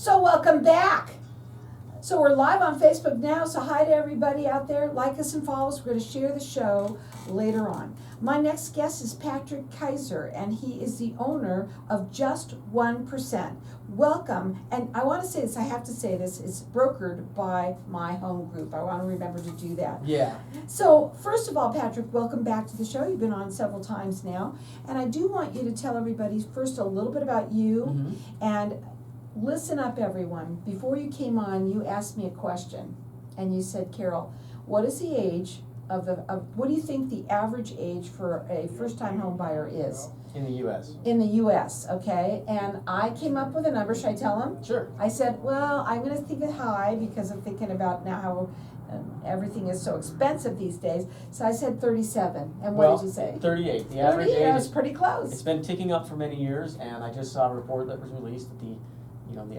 So welcome back. So we're live on Facebook now, so hi to everybody out there. Like us and follow us. We're going to share the show later on. My next guest is Patrick Kaiser, and he is the owner of Just 1%. Welcome, and I want to say this, I have to say this, it's brokered by My Home Group. I want to remember to do that. Yeah. So, first of all, Patrick, welcome back to the show. You've been on several times now, and I do want you to tell everybody first a little bit about you, and listen up, everyone. Before you came on, you asked me a question, and you said, Carol, what is the age of what do you think the average age for a first-time home buyer is? In the U.S. In the U.S., okay? And I came up with a number. Should I tell them? Sure. I said, well, I'm going to think it high because I'm thinking about now how everything is so expensive these days. So I said 37. And what did you say? 38. The average 38, age I was pretty close. It's been ticking up for many years, and I just saw a report that was released that the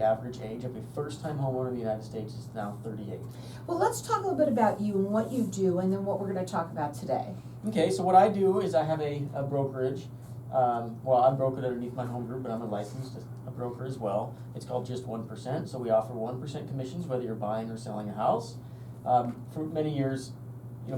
average age of a first-time homeowner in the United States is now 38. Well, let's talk a little bit about you and what you do, and then what we're going to talk about today. Okay, so what I do is I have a brokerage. Well, I'm brokered underneath My Home Group, but I'm a licensed broker as well. It's called Just 1%, so we offer 1% commissions whether you're buying or selling a house. For many years,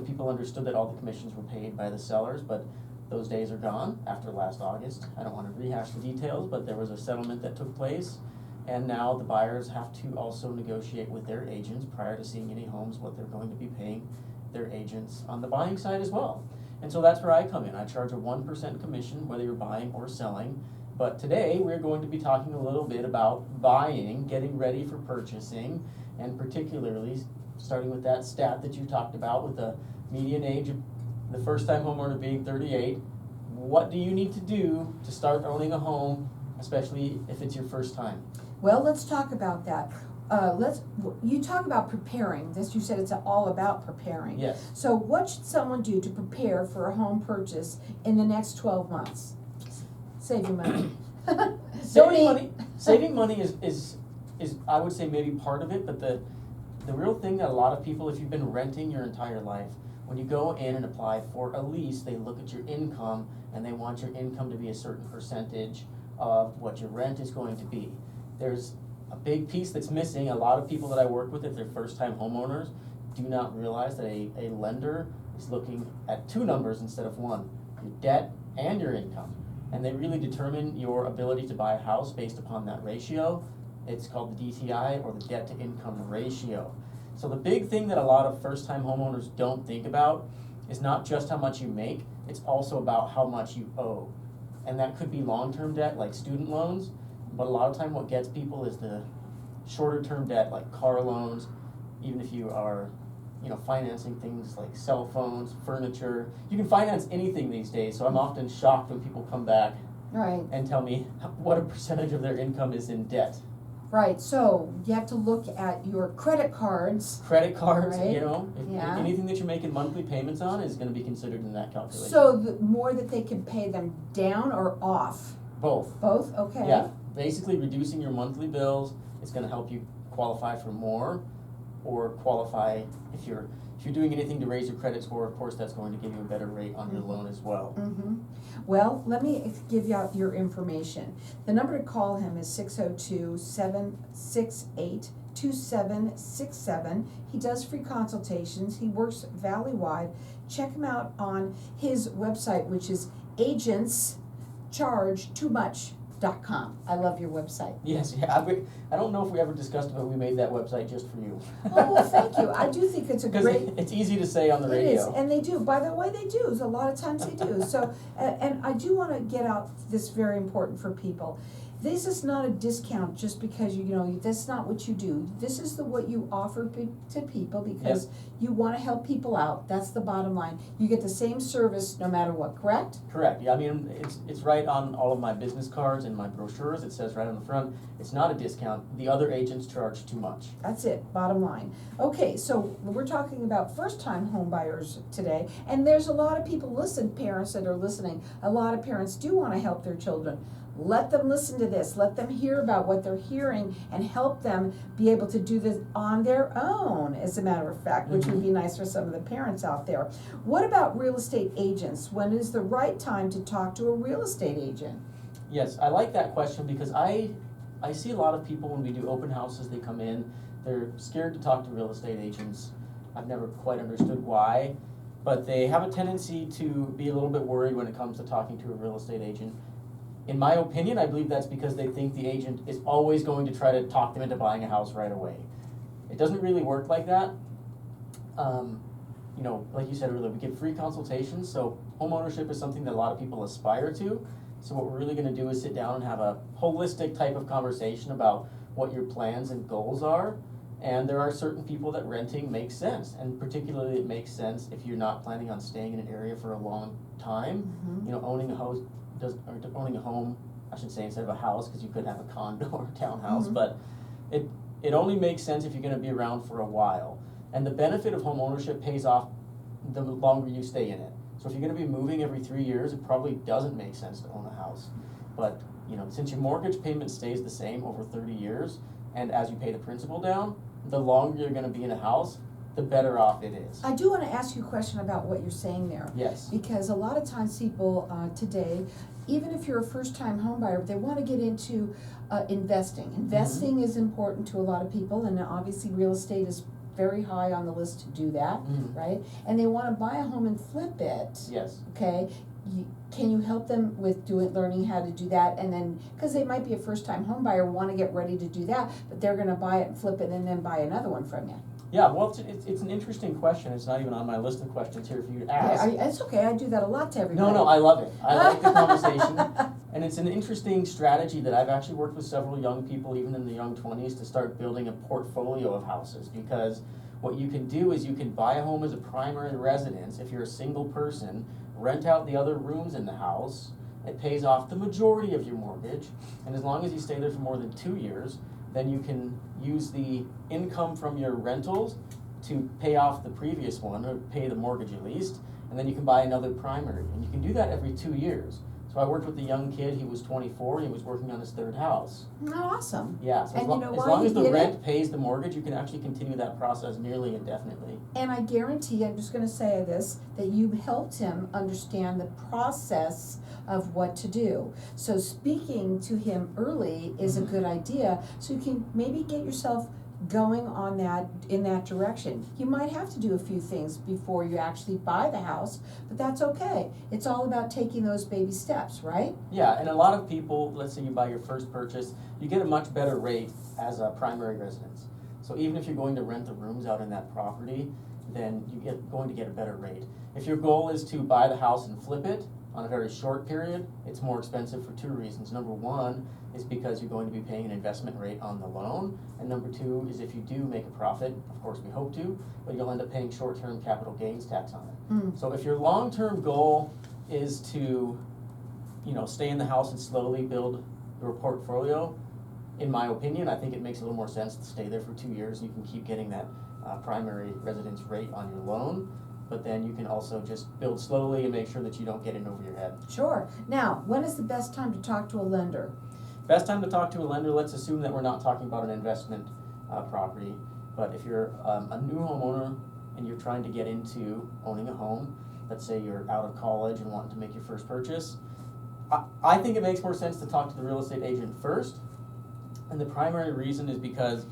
people understood that all the commissions were paid by the sellers, but those days are gone after last August. I don't want to rehash the details, but there was a settlement that took place, and now the buyers have to also negotiate with their agents prior to seeing any homes what they're going to be paying their agents on the buying side as well. And so that's where I come in. I charge a 1% commission whether you're buying or selling. But today we're going to be talking a little bit about buying, getting ready for purchasing, and particularly starting with that stat that you talked about with the median age of the first-time homeowner being 38. What do you need to do to start owning a home, especially if it's your first time? Well, let's talk about that. You talk about preparing. This, you said it's all about preparing. Yes. So what should someone do to prepare for a home purchase in the next 12 months? Save your money. Saving money is I would say maybe part of it, but the real thing that a lot of people, if you've been renting your entire life, when you go in and apply for a lease, they look at your income and they want your income to be a certain percentage of what your rent is going to be. There's a big piece that's missing. A lot of people that I work with, if they're first-time homeowners, do not realize that a lender is looking at two numbers instead of one, your debt and your income. And they really determine your ability to buy a house based upon that ratio. It's called the DTI, or the debt-to-income ratio. So the big thing that a lot of first-time homeowners don't think about is not just how much you make, it's also about how much you owe. And that could be long-term debt like student loans, but a lot of time what gets people is the shorter term debt like car loans, even if you are financing things like cell phones, furniture. You can finance anything these days, so I'm often shocked when people come back and tell me what a percentage of their income is in debt. Right, so you have to look at your credit cards. Credit cards, right? Anything that you're making monthly payments on is going to be considered in that calculation. So the more that they can pay them down or off? Both. Both, okay. Yeah, basically reducing your monthly bills is going to help you qualify for more, or qualify if you're doing anything to raise your credit score. Of course, that's going to give you a better rate on your loan as well. Well, let me give you out your information. The number to call him is 602-768-2767. He does free consultations. He works valley-wide. Check him out on his website, which is agentschargetoomuch.com. I love your website. Yes, yeah. I don't know if we ever discussed it, but we made that website just for you. Oh, well, thank you. I do think it's a great... Because it's easy to say on the radio. It is, and they do. By the way, they do. A lot of times they do. So, and I do want to get out this very important for people. This is not a discount just because that's not what you do. This is what you offer to people because you want to help people out. That's the bottom line. You get the same service no matter what, correct? Correct. Yeah, I mean, it's right on all of my business cards and my brochures. It says right on the front, it's not a discount. The other agents charge too much. That's it, bottom line. Okay, so we're talking about first-time home buyers today, and there's a lot of people, parents that are listening, a lot of parents do want to help their children. Let them listen to this. Let them hear about what they're hearing and help them be able to do this on their own, as a matter of fact, which would be nice for some of the parents out there. What about real estate agents? When is the right time to talk to a real estate agent? Yes, I like that question because I I see a lot of people when we do open houses, they come in, they're scared to talk to real estate agents. I've never quite understood why, but they have a tendency to be a little bit worried when it comes to talking to a real estate agent. In my opinion, I believe that's because they think the agent is always going to try to talk them into buying a house right away. It doesn't really work like that. You know, like you said earlier, we give free consultations, so homeownership is something that a lot of people aspire to. So what we're really gonna do is sit down and have a holistic type of conversation about what your plans and goals are. And there are certain people that renting makes sense, and particularly it makes sense if you're not planning on staying in an area for a long time. You know, owning a house owning a home, I should say, instead of a house, because you could have a condo or a townhouse, but it only makes sense if you're gonna be around for a while. And the benefit of home ownership pays off the longer you stay in it. So if you're gonna be moving every 3 years, it probably doesn't make sense to own a house. But, you know, since your mortgage payment stays the same over 30 years, and as you pay the principal down, the longer you're gonna be in a house, the better off it is. I do wanna ask you a question about what you're saying there. Yes. Because a lot of times people today, even if you're a first-time home buyer, they wanna get into investing. Investing is important to a lot of people, and obviously real estate is very high on the list to do that, right? And they wanna buy a home and flip it. Yes. Okay, can you help them with learning how to do that? And then, cause they might be a first-time home buyer, wanna get ready to do that, but they're gonna buy it and flip it and then buy another one from you. Yeah, well, it's an interesting question. It's not even on my list of questions here for you to ask. It's okay, I do that a lot to everybody. No, I love it. I like the conversation. And it's an interesting strategy that I've actually worked with several young people, even in the young 20s, to start building a portfolio of houses. Because what you can do is you can buy a home as a primary residence if you're a single person, rent out the other rooms in the house, it pays off the majority of your mortgage, and as long as you stay there for more than 2 years, then you can use the income from your rentals to pay off the previous one, or pay the mortgage at least, and then you can buy another primary. And you can do that every 2 years. So I worked with a young kid, he was 24, and he was working on his third house. Oh, awesome. Yeah, so as And you know as why long he as the did it? rent pays the mortgage, you can actually continue that process nearly indefinitely. And I guarantee, I'm just gonna say this, that you helped him understand the process of what to do. So speaking to him early is a good idea, so you can maybe get yourself going on that, in that direction. You might have to do a few things before you actually buy the house, but that's okay. It's all about taking those baby steps, right? Yeah, and a lot of people, let's say you buy your first purchase, you get a much better rate as a primary residence. So even if you're going to rent the rooms out in that property, then going to get a better rate. If your goal is to buy the house and flip it on a very short period, it's more expensive for 2 reasons. Number one is because you're going to be paying an investment rate on the loan, and number two is if you do make a profit, of course we hope to, but you'll end up paying short-term capital gains tax on it. So if your long-term goal is to, you know, stay in the house and slowly build your portfolio, in my opinion, I think it makes a little more sense to stay there for 2 years. You can keep getting that primary residence rate on your loan, but then you can also just build slowly and make sure that you don't get in over your head. Sure. Now, when is the best time to talk to a lender? Best time to talk to a lender, let's assume that we're not talking about an investment property, but if you're a new homeowner and you're trying to get into owning a home, let's say you're out of college and wanting to make your first purchase, I think it makes more sense to talk to the real estate agent first. And the primary reason is because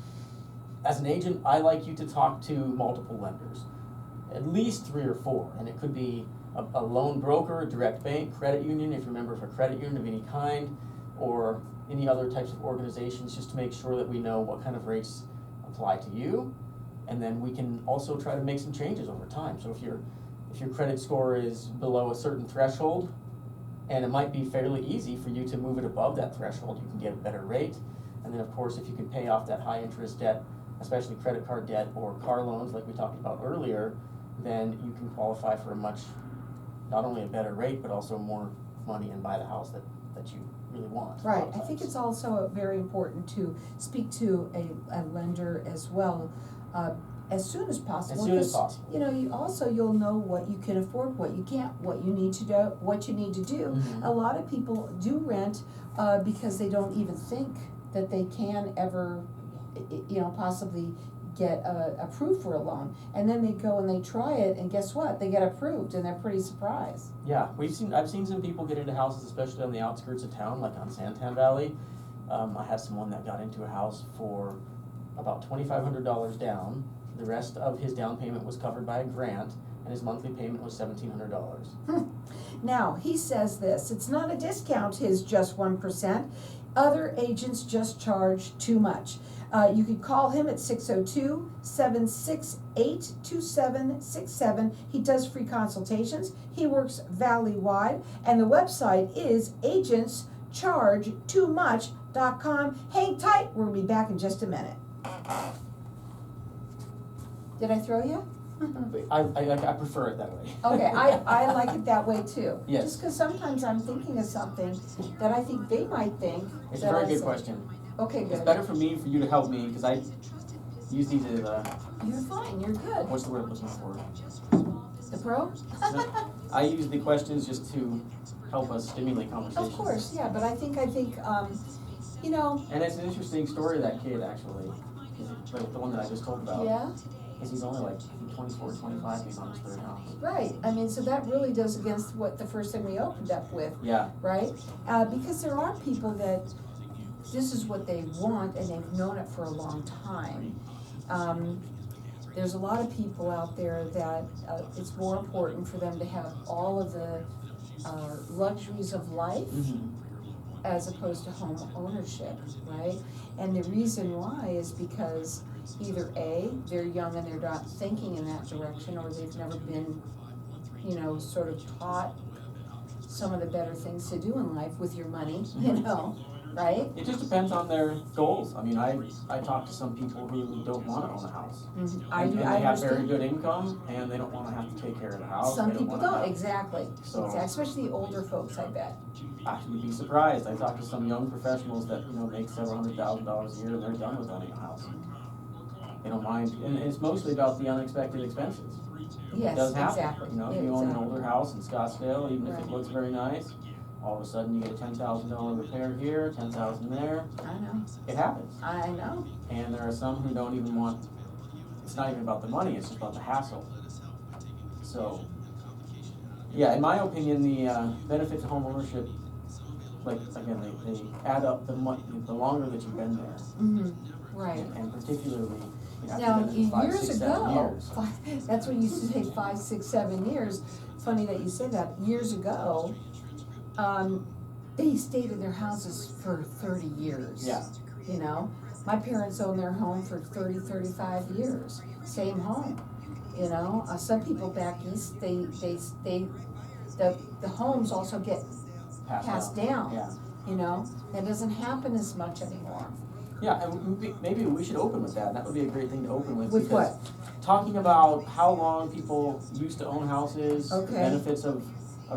as an agent, I like you to talk to multiple lenders, at least 3 or 4, and it could be a loan broker, a direct bank, credit union, if you're a member of a credit union of any kind, or any other types of organizations, just to make sure that we know what kind of rates apply to you, and then we can also try to make some changes over time. So if your credit score is below a certain threshold, and it might be fairly easy for you to move it above that threshold, you can get a better rate. And then of course, if you can pay off that high interest debt, especially credit card debt or car loans like we talked about earlier, then you can qualify for a much, not only a better rate, but also more money and buy the house that you really want. Right, I think it's also very important to speak to a lender as well, as soon as possible. As soon as 'Cause, possible. you know, you'll know what you can afford, what you can't, what you need to do. A lot of people do rent, because they don't even think that they can ever, you know, possibly get approved for a loan. And then they go and they try it, and guess what? They get approved, and they're pretty surprised. Yeah, I've seen some people get into houses, especially on the outskirts of town, like on Santan Valley, I have someone that got into a house for about $2,500 down. The rest of his down payment was covered by a grant, and his monthly payment was $1,700. Now, he says this, it's not a discount, his just 1%. Other agents just charge too much. You could call him at 602-768-2767. He does free consultations. He works valley-wide, and the website is agentschargetoomuch.com. Hang tight, we'll be back in just a minute. Did I throw you? I prefer it that way. Okay, I like it that way too. Yes. Just because sometimes I'm thinking of something that I think they might think. It's a that very I good say. question. Okay, good. It's better for me for you to help me, because I use these as You're fine, you're good. what's the word I'm looking for? The pro? I use the questions just to help us stimulate conversations. Of course, yeah, but I think, you know, And it's an interesting story of that kid, actually. The one that I just told about. yeah, Because he's only like 24, 25, he's on his third house. right. I mean, so that really does against what the first thing we opened up with, Yeah. right? Because there are people that this is what they want and they've known it for a long time. There's a lot of people out there that it's more important for them to have all of the luxuries of life Mm-hmm. as opposed to home ownership, right? And the reason why is because either A, they're young and they're not thinking in that direction, or they've never been, sort of taught some of the better things to do in life with your money, right? It just depends on their goals. I mean, I talk to some people who don't want to own a house. Mm-hmm. And they I have very understand. good income, and they don't want to have to take care of the house. Some They people wanna don't, have- exactly, So- especially the older folks, I bet. You'd be surprised. I talked to some young professionals that, make several $100,000 a year, and they're done with owning a house. They don't mind, and it's mostly about the unexpected expenses. Yes, It does happen. exactly. If you own an Exactly. older house in Scottsdale, even if Right. it looks very nice, all of a sudden you get a $10,000 repair here, 10,000 there. I know, It happens. I know. And there are some who don't even want, it's not even about the money, it's just about the hassle. So, yeah, in my opinion, the benefit to home ownership, like, again, they add up the longer that you've been there. Mm-hmm, right. And particularly, after Now, you've been there 5, years 6, 7 ago, years. that's what you used to say, 5, 6, 7 years. Funny that you say that. Years ago, they stayed in their houses for 30 years. Yeah. My parents owned their home for 30, 35 years, same home. Some people back east, the homes also get passed down. Yeah. That doesn't happen as much anymore. Yeah, and maybe we should open with that. That would be a great thing to open with. With because talking about how long people used to own houses, the Okay. benefits of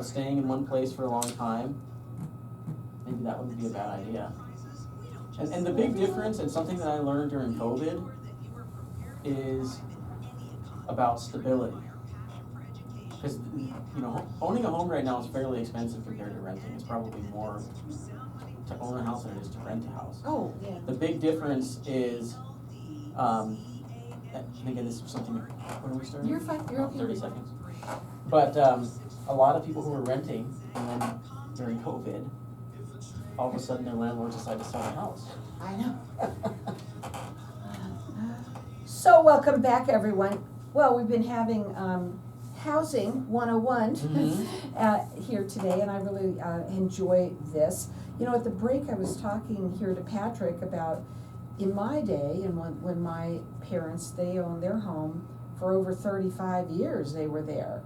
staying in one place for a long time, maybe that wouldn't be a bad idea. And the big difference, and something that I learned during COVID, is about stability. Because, owning a home right now is fairly expensive compared to renting. It's probably more to own a house than it is to rent a house. Oh, yeah. The big difference is, and again, this is something, when are we starting? You're fine, you're okay. 30 seconds. But a lot of people who were renting, and then during COVID, all of a sudden their landlords decided to sell their house. I know. So welcome back, everyone. Well, we've been having Housing 101 Mhm. here today, and I really enjoy this. At the break I was talking here to Patrick about in my day, and when my parents, they owned their home for over 35 years, they were there.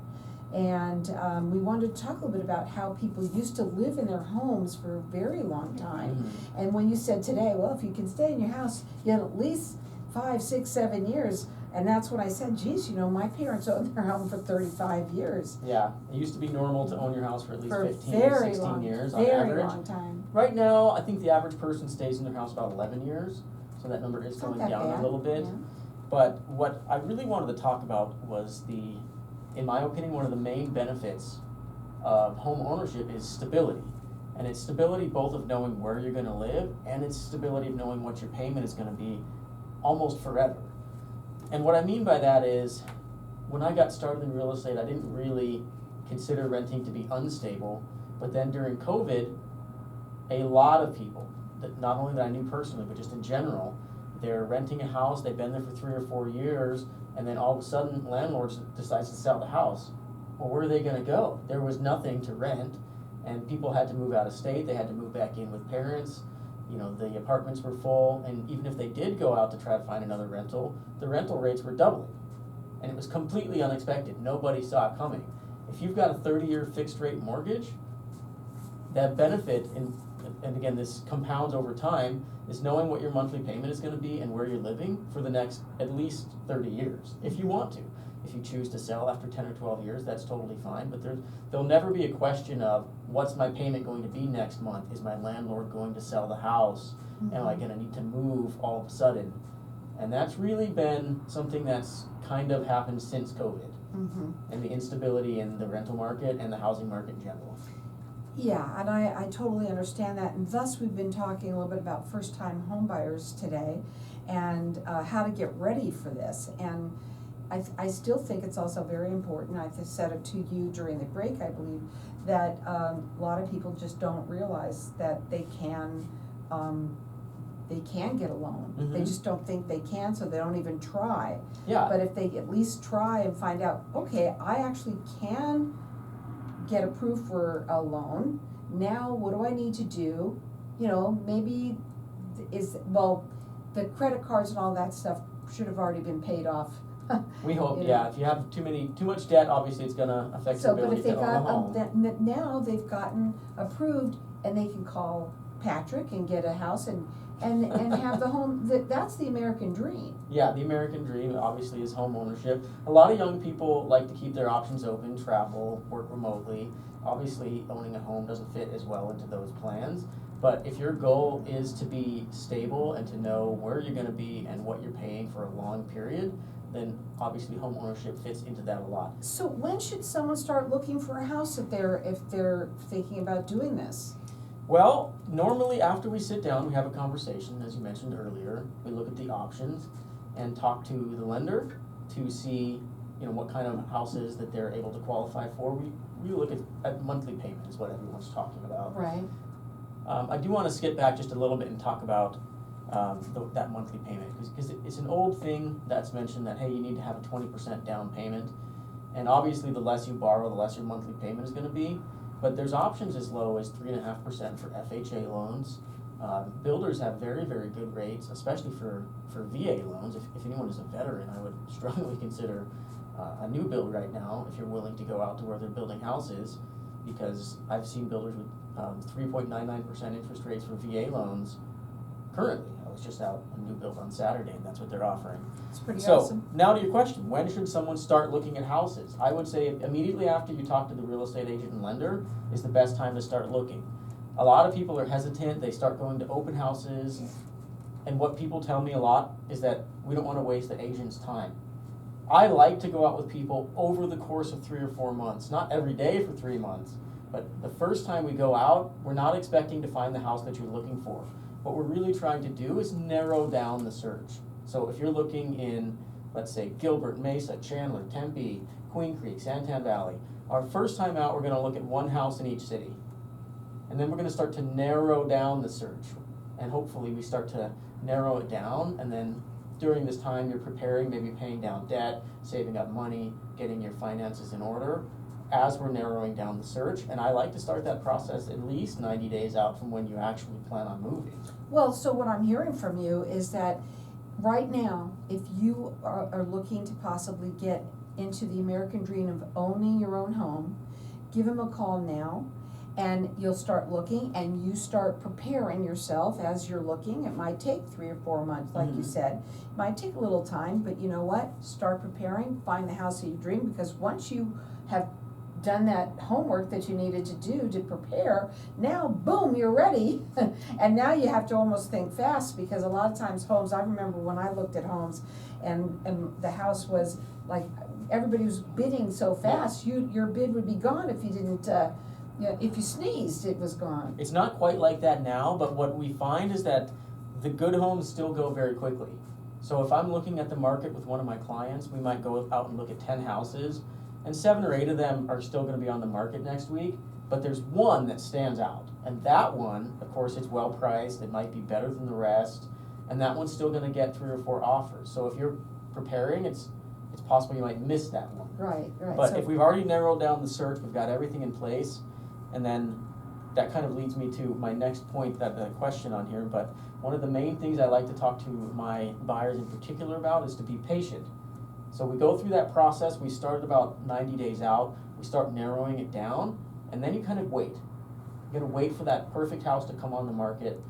And we wanted to talk a little bit about how people used to live in their homes for a very long time. Mhm. And when you said today, well, if you can stay in your house, you had at least 5, 6, 7 years. And that's when I said, geez, my parents owned their home for 35 years. Yeah, it used to be normal to own your house for at least For a 15 or very 16 long, years on very average. long time. Right now, I think the average person stays in their house about 11 years, so that number is It's not going that down bad, a little bit. yeah. But what I really wanted to talk about was in my opinion, one of the main benefits of home ownership is stability. And it's stability both of knowing where you're gonna live, and it's stability of knowing what your payment is gonna be almost forever. And what I mean by that is, when I got started in real estate, I didn't really consider renting to be unstable, but then during COVID, a lot of people, that not only that I knew personally, but just in general, they're renting a house, they've been there for 3 or 4 years, and then all of a sudden, landlords decides to sell the house. Well, where are they gonna go? There was nothing to rent, and people had to move out of state, they had to move back in with parents, you know, the apartments were full, and even if they did go out to try to find another rental, the rental rates were doubling. And it was completely unexpected, nobody saw it coming. If you've got a 30-year fixed rate mortgage, that benefit, and again, this compounds over time, is knowing what your monthly payment is gonna be and where you're living for the next at least 30 years, if you want to. If you choose to sell after 10 or 12 years, that's totally fine, but there'll never be a question of, what's my payment going to be next month? Is my landlord going to sell the house? Am I gonna need to move all of a sudden? And that's really been something that's kind of happened since COVID, and the instability in the rental market and the housing market in general. Yeah, and I totally understand that, and thus we've been talking a little bit about first-time home buyers today, and how to get ready for this. And I still think it's also very important, I said it to you during the break, I believe, that a lot of people just don't realize that they can get a loan. They just don't think they can, so they don't even try. Yeah. But if they at least try and find out, okay, I actually can get approved for a loan, now what do I need to do? You know, maybe the credit cards and all that stuff should have already been paid off. We hope, You yeah, know. if you have too much debt, obviously it's gonna affect your So, but ability if to they own a got, home. now they've gotten approved, and they can call Patrick and get a house and have the home, that's the American dream. Yeah, the American dream obviously is home ownership. A lot of young people like to keep their options open, travel, work remotely. Obviously, owning a home doesn't fit as well into those plans. But if your goal is to be stable and to know where you're gonna be and what you're paying for a long period, then obviously home ownership fits into that a lot. So when should someone start looking for a house if they're thinking about doing this? Well, normally after we sit down, we have a conversation, as you mentioned earlier. We look at the options and talk to the lender to see, you know, what kind of houses that they're able to qualify for. We look at monthly payment is what everyone's talking about. Right. I do want to skip back just a little bit and talk about that monthly payment, because it's an old thing that's mentioned that, hey, you need to have a 20% down payment, and obviously the less you borrow, the less your monthly payment is going to be. But there's options as low as 3.5% for FHA loans. Builders have very, very good rates, especially for VA loans. If anyone is a veteran, I would strongly consider a new build right now if you're willing to go out to where they're building houses, because I've seen builders with 3.99% interest rates for VA loans currently. I was just out a new build on Saturday, and that's what they're offering. It's pretty So, awesome. now to your question, when should someone start looking at houses? I would say immediately after you talk to the real estate agent and lender is the best time to start looking. A lot of people are hesitant, they start going to open houses, and what people tell me a lot is that we don't want to waste the agent's time. I like to go out with people over the course of 3 or 4 months, not every day for 3 months, but the first time we go out, we're not expecting to find the house that you're looking for. What we're really trying to do is narrow down the search. So if you're looking in, let's say, Gilbert, Mesa, Chandler, Tempe, Queen Creek, Santan Valley, our first time out, we're gonna look at one house in each city. And then we're gonna start to narrow down the search. And hopefully we start to narrow it down, and then during this time you're preparing, maybe paying down debt, saving up money, getting your finances in order as we're narrowing down the search. And I like to start that process at least 90 days out from when you actually plan on moving. Well, so what I'm hearing from you is that right now, if you are looking to possibly get into the American dream of owning your own home, give him a call now, and you'll start looking, and you start preparing yourself as you're looking. It might take 3 or 4 months, like you said. It might take a little time, but you know what? Start preparing, find the house of your dream, because once you have done that homework that you needed to do to prepare, now boom, you're ready. And now you have to almost think fast, because a lot of times homes, I remember when I looked at homes and the house was like, everybody was bidding so fast, your bid would be gone if you didn't, if you sneezed, it was gone. It's not quite like that now, but what we find is that the good homes still go very quickly. So if I'm looking at the market with one of my clients, we might go out and look at 10 houses, and 7 or 8 of them are still gonna be on the market next week, but there's one that stands out. And that one, of course, it's well priced, it might be better than the rest, and that one's still gonna get 3 or 4 offers. So if you're preparing, it's possible you might miss that one. Right, right. But So- if we've already narrowed down the search, we've got everything in place, and then that kind of leads me to my next point, that the question on here, but one of the main things I like to talk to my buyers in particular about is to be patient. So we go through that process, we start about 90 days out, we start narrowing it down, and then you kind of wait. You gotta wait for that perfect house to come on the market.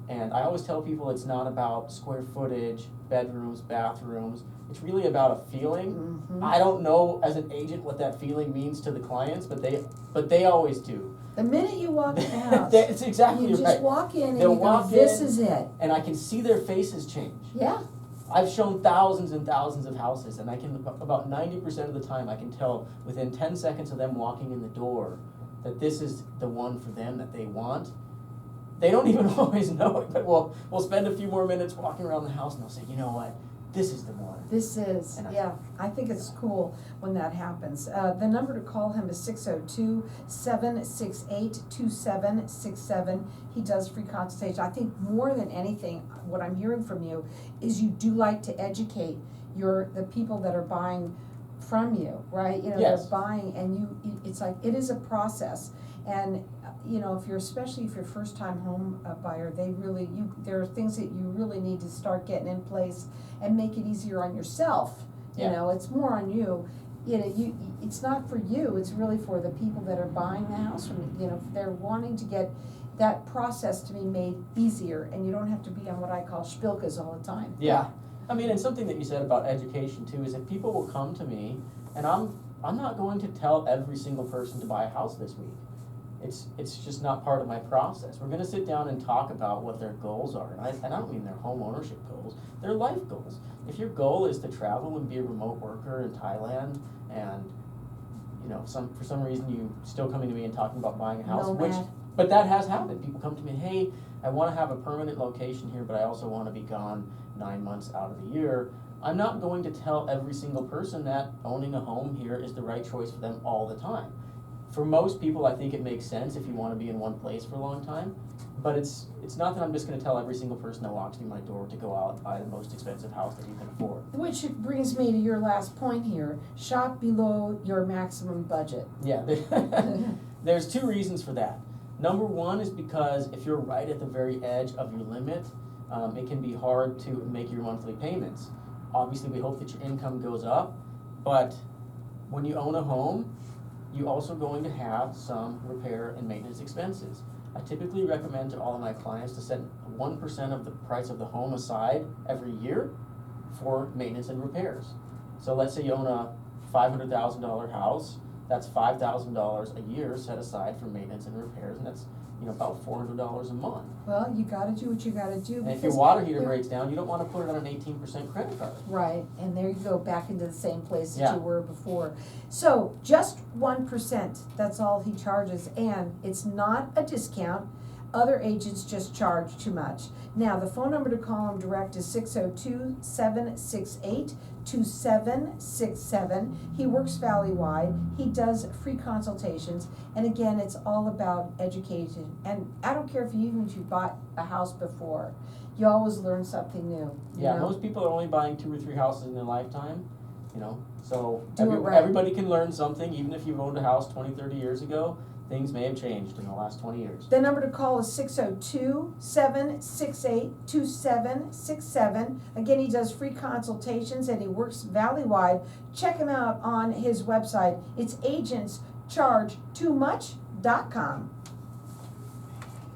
And I always tell people it's not about square footage, bedrooms, bathrooms, it's really about a feeling. Mhm. I don't know as an agent what that feeling means to the clients, but they always do. The minute you walk in the house, It's exactly you right. just walk in and They'll you go, walk this in. is it. And I can see their faces change. Yeah, I've shown thousands and thousands of houses, and I can, about 90% of the time, I can tell within 10 seconds of them walking in the door that this is the one for them that they want. They don't even always know it, but we'll spend a few more minutes walking around the house and they'll say, you know what, this is the one. this is, And yeah, I think it's cool when that happens. The number to call him is 602-768-2767. He does free consultation. I think more than anything, what I'm hearing from you is you do like to educate the people that are buying from you, right? You know, Yes. they're buying and it's like, it is a process. And, you know, especially if you're a first-time home buyer, there are things that you really need to start getting in place and make it easier on yourself. You Yeah. know, it's more on you. You know, it's not for you, it's really for the people that are buying the house from, you know, they're wanting to get that process to be made easier, and you don't have to be on what I call spilkas all the time. Yeah. I mean, and something that you said about education too is if people will come to me, and I'm not going to tell every single person to buy a house this week. It's just not part of my process. We're gonna sit down and talk about what their goals are, and I don't mean their home ownership goals, their life goals. If your goal is to travel and be a remote worker in Thailand, and you know, for some reason you still coming to me and talking about buying a house, Nomad. but that has happened. People come to me, hey, I wanna have a permanent location here, but I also wanna be gone 9 months out of the year. I'm not going to tell every single person that owning a home here is the right choice for them all the time. For most people, I think it makes sense if you want to be in one place for a long time, but it's not that I'm just going to tell every single person that walks through my door to go out and buy the most expensive house that you can afford. Which brings me to your last point here, shop below your maximum budget. Yeah, there's 2 reasons for that. Number 1 is because if you're right at the very edge of your limit, it can be hard to make your monthly payments. Obviously, we hope that your income goes up, but when you own a home, you're also going to have some repair and maintenance expenses. I typically recommend to all of my clients to set 1% of the price of the home aside every year for maintenance and repairs. So let's say you own a $500,000 house, that's $5,000 a year set aside for maintenance and repairs, and that's, you know, about $400 a month. Well, you gotta do what you gotta do. And if your because water heater there- breaks down, you don't wanna put it on an 18% credit card. Right, and there you go, back into the same place that Yeah. you were before. So, just 1%, that's all he charges, and it's not a discount. Other agents just charge too much. Now, the phone number to call him direct is 602-768-2767. He works valley-wide, he does free consultations, and again, it's all about education. And I don't care if you bought a house before, you always learn something new, you Yeah, know? most people are only buying 2 or 3 houses in their lifetime, you know, so Do it right. everybody can learn something, even if you've owned a house 20, 30 years ago, things may have changed in the last 20 years. The number to call is 602-768-2767. Again, he does free consultations and he works valley-wide. Check him out on his website. It's agentschargetoomuch.com.